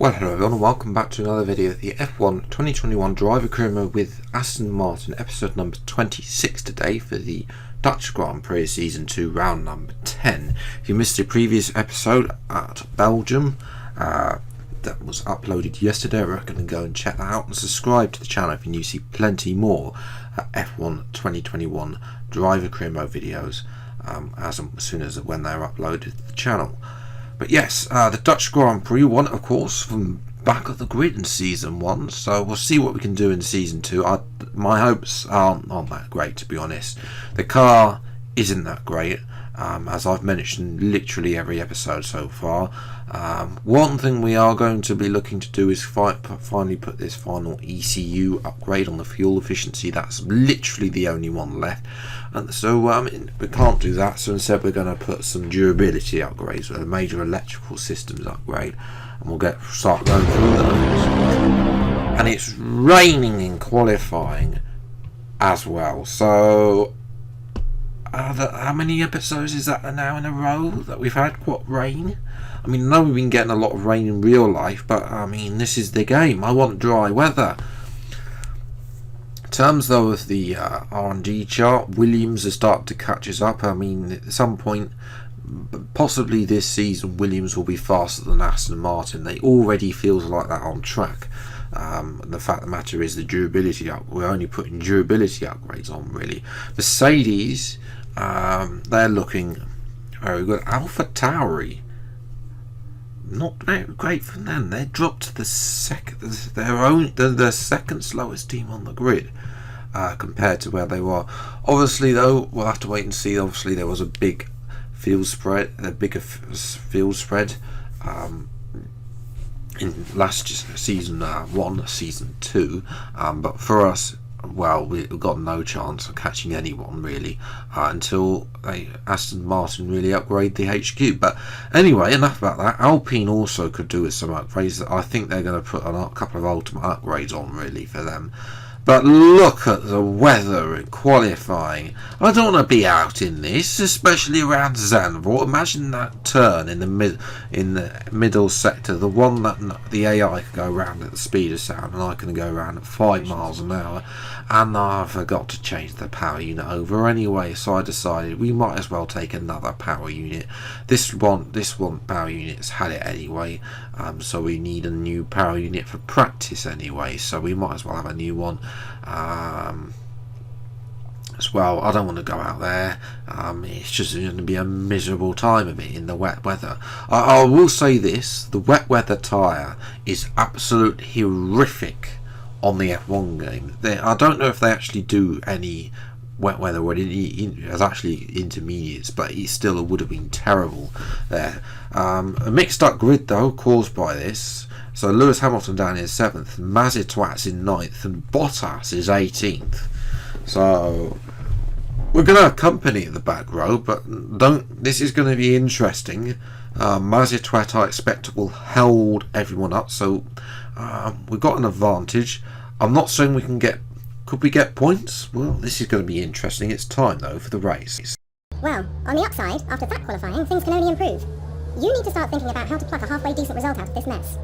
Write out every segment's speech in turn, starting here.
Well, hello everyone and welcome back to another video of the F1 2021 Driver Career with Aston Martin, episode number 26 today for the Dutch Grand Prix Season 2, round number 10. If you missed the previous episode at Belgium, that was uploaded yesterday, I recommend go and check that out and subscribe to the channel if you need to see plenty more F1 2021 Driver Career Mode videos as soon as when they're uploaded to the channel. But yes, the Dutch Grand Prix won, of course, from back of the grid in Season 1, so we'll see what we can do in Season 2. My hopes aren't that great, to be honest. The car isn't that great, as I've mentioned literally every episode so far. One thing we are going to be looking to do is finally put this final ECU upgrade on the fuel efficiency. That's literally the only one left, and so we can't do that, so instead we're going to put some durability upgrades with a major electrical systems upgrade, and we'll start going through those. And it's raining in qualifying as well, so how many episodes is that now in a row that we've had rain? I mean, I know we've been getting a lot of rain in real life, but I mean, this is the game. I want dry weather. In terms though of the R&D chart, Williams has started to catch us up. I mean, at some point, possibly this season, Williams will be faster than Aston Martin. They already feels like that on track. The fact of the matter is the durability we're only putting durability upgrades on, really. Mercedes, they're looking very good. AlphaTauri, not very great from them. They dropped to the second slowest team on the grid compared to where they were. Obviously, though, we'll have to wait and see. Obviously, there was a big field spread, in last season 1, season 2, but for us, well, we've got no chance of catching anyone really until Aston Martin really upgrade the HQ. But anyway, enough about that. Alpine also could do with some upgrades. I think they're going to put a couple of ultimate upgrades on really for them. But look at the weather in qualifying. I don't want to be out in this, especially around Zandvoort. Imagine that turn in the middle sector, the one that the AI can go around at the speed of sound, and I can go around at 5 miles an hour. And I forgot to change the power unit over anyway, so I decided we might as well take another power unit. This one power unit's had it anyway, so we need a new power unit for practice anyway, so we might as well have a new one as well. I don't want to go out there. It's just going to be a miserable time of it in the wet weather. I will say this, the wet weather tyre is absolutely horrific on the F1 game. I don't know if they actually do any wet weather or as actually intermediates, but it still would have been terrible there. A mixed up grid though caused by this. So Lewis Hamilton down in 7th, Mazepin's in 9th, and Bottas is 18th. So we're going to have company at the back row, but this is going to be interesting. Mazepin, I expect, will hold everyone up, so we've got an advantage. I'm not saying we can could we get points? Well, this is going to be interesting. It's time though for the race. Well, on the upside, after that qualifying, things can only improve. You need to start thinking about how to pluck a halfway decent result out of this mess.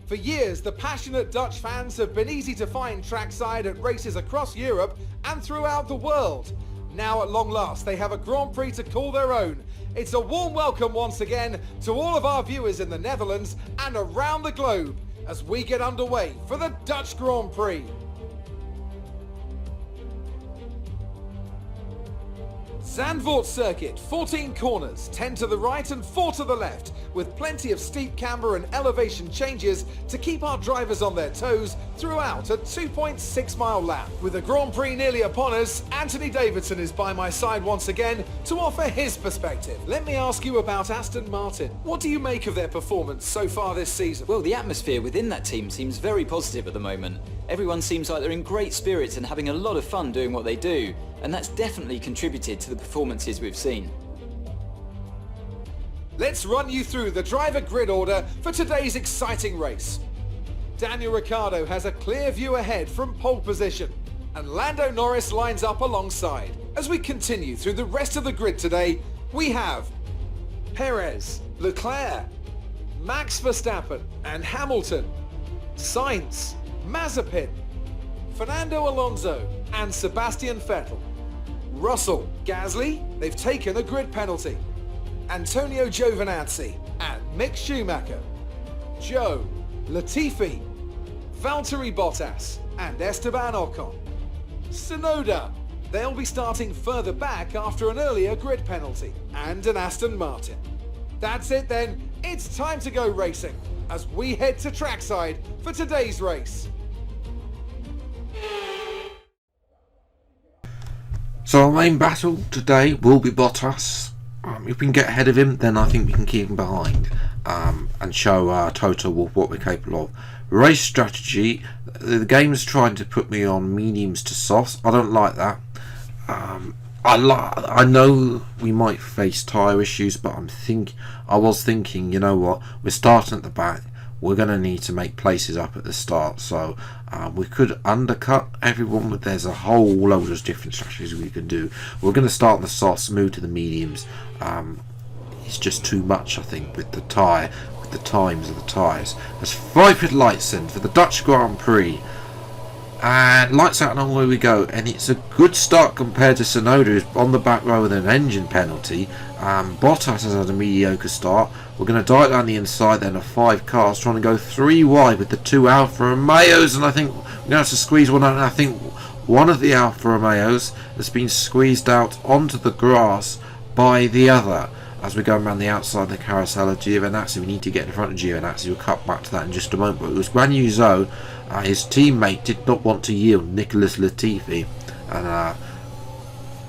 For years, the passionate Dutch fans have been easy to find trackside at races across Europe and throughout the world. Now at long last, they have a Grand Prix to call their own. It's a warm welcome once again to all of our viewers in the Netherlands and around the globe as we get underway for the Dutch Grand Prix. Zandvoort circuit, 14 corners, 10 to the right and 4 to the left, with plenty of steep camber and elevation changes to keep our drivers on their toes throughout a 2.6 mile lap. With the Grand Prix nearly upon us, Anthony Davidson is by my side once again to offer his perspective. Let me ask you about Aston Martin. What do you make of their performance so far this season? Well, the atmosphere within that team seems very positive at the moment. Everyone seems like they're in great spirits and having a lot of fun doing what they do, and that's definitely contributed to the performances we've seen. Let's run you through the driver grid order for today's exciting race. Daniel Ricciardo has a clear view ahead from pole position, and Lando Norris lines up alongside. As we continue through the rest of the grid today, we have Perez, Leclerc, Max Verstappen and Hamilton, Sainz, Mazepin, Fernando Alonso and Sebastian Vettel, Russell, Gasly, they've taken a grid penalty, Antonio Giovinazzi and Mick Schumacher, Joe, Latifi, Valtteri Bottas and Esteban Ocon, Tsunoda, they'll be starting further back after an earlier grid penalty, and an Aston Martin. That's it then, it's time to go racing as we head to trackside for today's race. So our main battle today will be Bottas. If we can get ahead of him, then I think we can keep him behind and show Toto Wolff what we're capable of. Race strategy, the game's trying to put me on mediums to softs. I don't like that. I know we might face tyre issues, but I was thinking, you know what, we're starting at the back, we're going to need to make places up at the start, so we could undercut everyone, but there's a whole load of different strategies we can do. We're going to start on the softs, move to the mediums. It's just too much, I think, with the times of the tyres. There's 5 pit lights in for the Dutch Grand Prix. And lights out and away we go, and it's a good start compared to Tsunoda, who's on the back row with an engine penalty. Bottas has had a mediocre start. We're going to dive down the inside then of 5 cars, trying to go 3 wide with the 2 Alfa Romeos, and I think we're going to have to squeeze one out, and I think one of the Alfa Romeos has been squeezed out onto the grass by the other. As we go around the outside of the carousel of Giovinazzi, we need to get in front of Giovinazzi. We'll cut back to that in just a moment. But it was Guan Yu Zhou, his teammate did not want to yield, Nicholas Latifi, and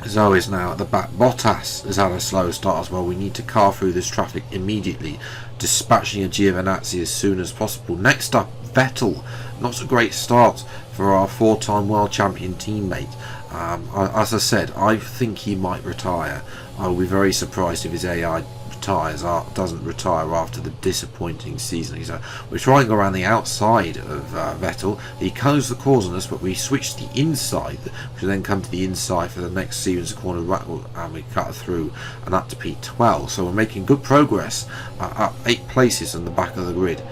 Zhou is now at the back. Bottas has had a slow start as well. We need to car through this traffic immediately, dispatching a Giovinazzi as soon as possible. Next up, Vettel. Not a great start for our 4-time world champion teammate. As I said, I think he might retire. I will be very surprised if his AI doesn't retire after the disappointing season. So we're trying to go around the outside of Vettel. He closed the cores on us, but we switched the inside, which will then come to the inside for the next sequence corner rattle, and we cut through and up to P12. So we're making good progress, up 8 places on the back of the grid.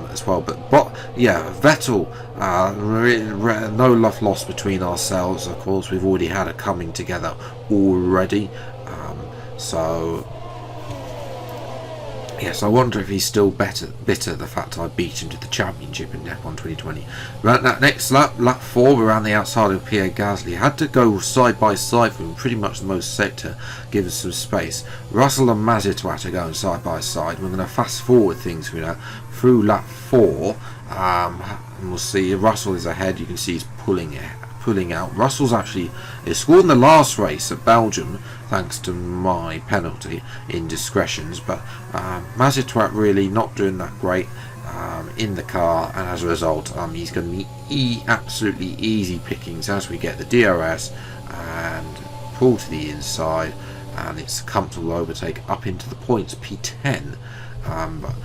As well, but yeah, Vettel, no love lost between ourselves. Of course, we've already had a coming together already, so yes, I wonder if he's still bitter the fact I beat him to the championship in F1 2020. Right, that next lap 4, we're around the outside of Pierre Gasly. Had to go side by side for him, pretty much the most sector, give us some space. Russell and Mazepin are going side by side. We're going to fast forward things through lap 4, and we'll see Russell is ahead. You can see he's pulling out. Russell's actually scored in the last race at Belgium thanks to my penalty indiscretions, but Mazepin really not doing that great in the car, and as a result he's going to be absolutely easy pickings as we get the DRS and pull to the inside, and it's a comfortable overtake up into the points P10. But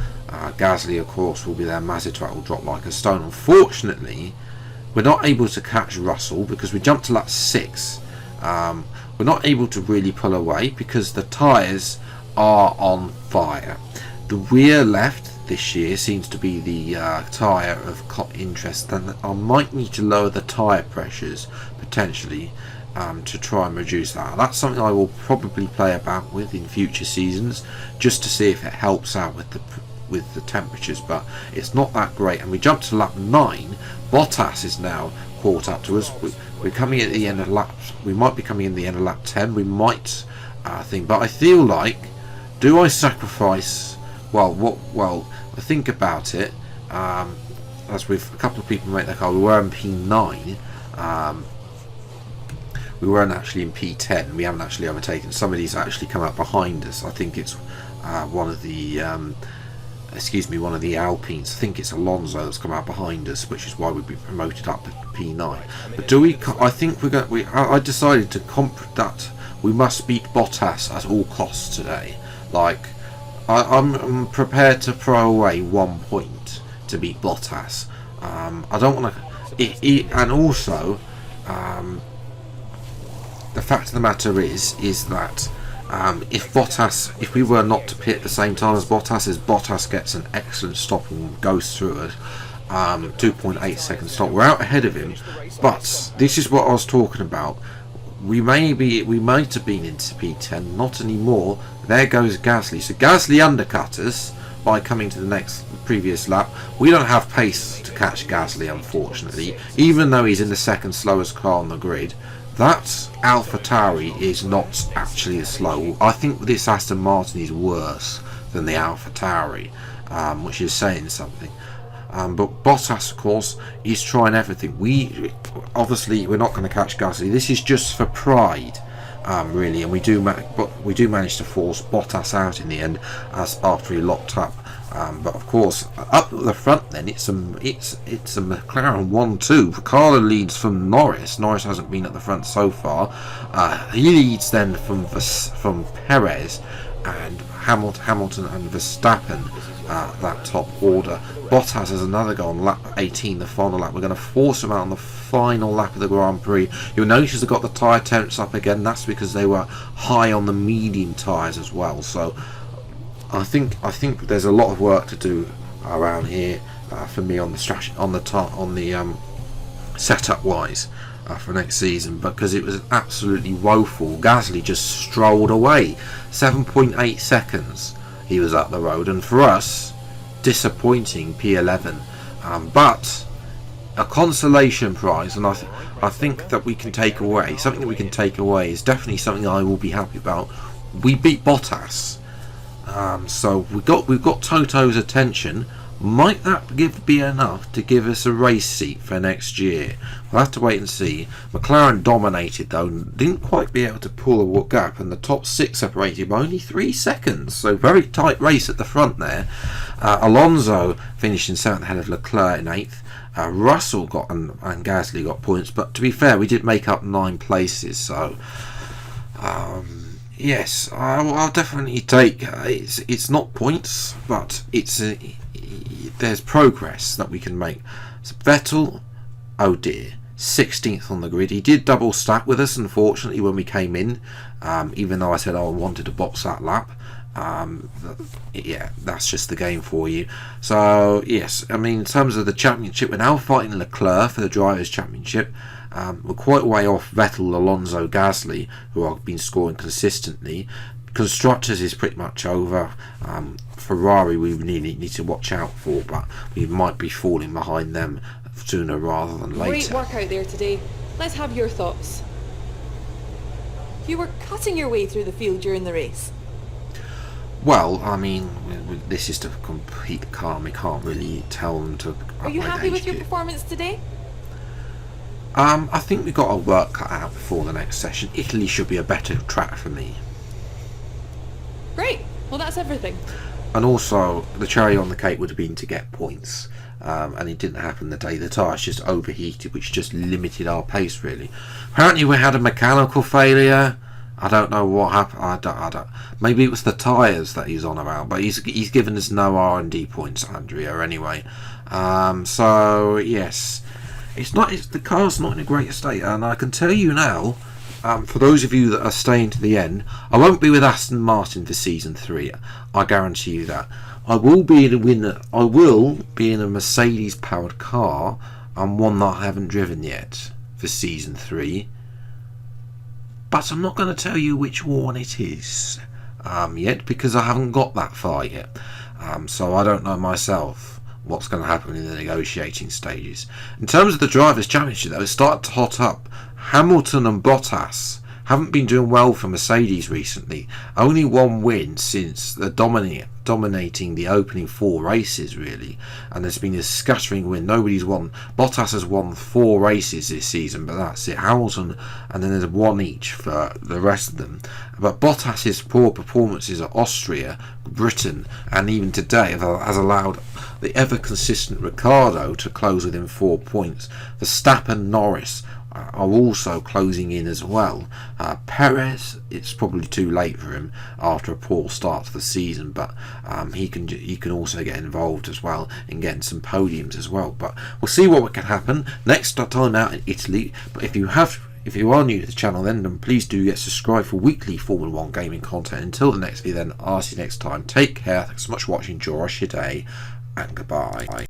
Gasly, of course, will be there. Mazepin will drop like a stone. Unfortunately, we're not able to catch Russell because we jumped to lap 6. We're not able to really pull away because the tyres are on fire. The rear left this year seems to be the tyre of interest, and I might need to lower the tyre pressures potentially to try and reduce that. That's something I will probably play about with in future seasons, just to see if it helps out with the temperatures, but it's not that great. And we jumped to lap 9. Bottas is now caught up to us. We're coming at the end of lap. We might be coming in the end of lap 10. We might think, but I feel like, do I sacrifice? Well, I think about it. As with a couple of people make their car, we were in P9. We weren't actually in P10. We haven't actually overtaken. Somebody's actually come up behind us. I think it's one of the Alpines. I think it's Alonso that's come out behind us, which is why we've been promoted up to P9. But do we? I think I decided to that we must beat Bottas at all costs today. Like, I'm prepared to throw away 1 point to beat Bottas. I don't want to. And also, the fact of the matter is that if we were not to pit at the same time as Bottas gets an excellent stop and goes through it. 2.8 second stop. We're out ahead of him, but this is what I was talking about. We might have been into P10, not anymore. There goes Gasly. So Gasly undercut us by coming to the previous lap. We don't have pace to catch Gasly, unfortunately, even though he's in the second slowest car on the grid. That AlphaTauri is not actually slow. I think this Aston Martin is worse than the AlphaTauri, which is saying something. But Bottas, of course, is trying everything. Obviously we're not going to catch Gasly. This is just for pride, really, and we do manage to force Bottas out in the end, after he locked up. But of course, up at the front, then it's a McLaren 1-2. Carlo leads from Norris. Norris hasn't been at the front so far. He leads then from Perez and Hamilton and Verstappen. That top order. Bottas has another go on lap 18, the final lap. We're going to force him out on the final lap of the Grand Prix. You'll notice they've got the tyre temps up again. That's because they were high on the medium tyres as well. So I think there's a lot of work to do around here for me on the strategy, on the setup wise for next season, because it was absolutely woeful. Gasly just strolled away. 7.8 seconds he was up the road, and for us, disappointing P11, but a consolation prize, and I think that we can take away something that we can take away is definitely something I will be happy about. We beat Bottas, so we've got Toto's attention. Might that be enough to give us a race seat for next year? We'll have to wait and see. McLaren dominated though, didn't quite be able to pull a gap, and the top six separated by only 3 seconds, so very tight race at the front there. Alonso finished in 7th ahead of Leclerc in 8th. Russell and Gasly got points, but to be fair, we did make up 9 places, so yes, I'll definitely take it's not points, but there's progress that we can make. So Vettel, oh dear, 16th on the grid. He did double stack with us, unfortunately, when we came in, even though I said I wanted to box that lap. Yeah, that's just the game for you. So yes, I mean, in terms of the championship, we're now fighting Leclerc for the Drivers' Championship. We're quite a way off Vettel, Alonso, Gasly, who have been scoring consistently. Constructors is pretty much over. Ferrari we need to watch out for, but we might be falling behind them sooner rather than later. Great work out there today. Let's have your thoughts. You were cutting your way through the field during the race. Well, I mean, this is to compete the car. We can't really tell them to. Are you happy with your performance today? I think we've got our work cut out before the next session. Italy should be a better track for me. Great. Well, that's everything. And also, the cherry on the cake would have been to get points. And it didn't happen the day the tyres just overheated, which just limited our pace, really. Apparently we had a mechanical failure. I don't know what happened. I don't. Maybe it was the tyres that he's on about, but he's given us no R&D points, Andrea, anyway. So yes, the car's not in a great state, and I can tell you now, for those of you that are staying to the end, I won't be with Aston Martin for season 3. I guarantee you that. I will be in a Mercedes-powered car, and one that I haven't driven yet for season 3. But I'm not going to tell you which one it is yet, because I haven't got that far yet. So I don't know myself what's going to happen in the negotiating stages. In terms of the Drivers' Championship, though, it's started to hot up. Hamilton and Bottas haven't been doing well for Mercedes recently. Only one win since the dominating the opening 4 races, really, and there's been a scattering win. Nobody's won. Bottas has won 4 races this season, but that's it. Hamilton, and then there's 1 each for the rest of them. But Bottas's poor performances at Austria, Britain, and even today has allowed the ever consistent Ricciardo to close within 4 points. Verstappen, Norris are also closing in as well. Perez, it's probably too late for him after a poor start to the season, but he can also get involved as well in getting some podiums as well. But we'll see what can happen next time out in Italy. But if If you are new to the channel then please do get subscribed for weekly Formula 1 gaming content. Until the next video then, I'll see you next time. Take care, thanks so much for watching, enjoy your day, and goodbye.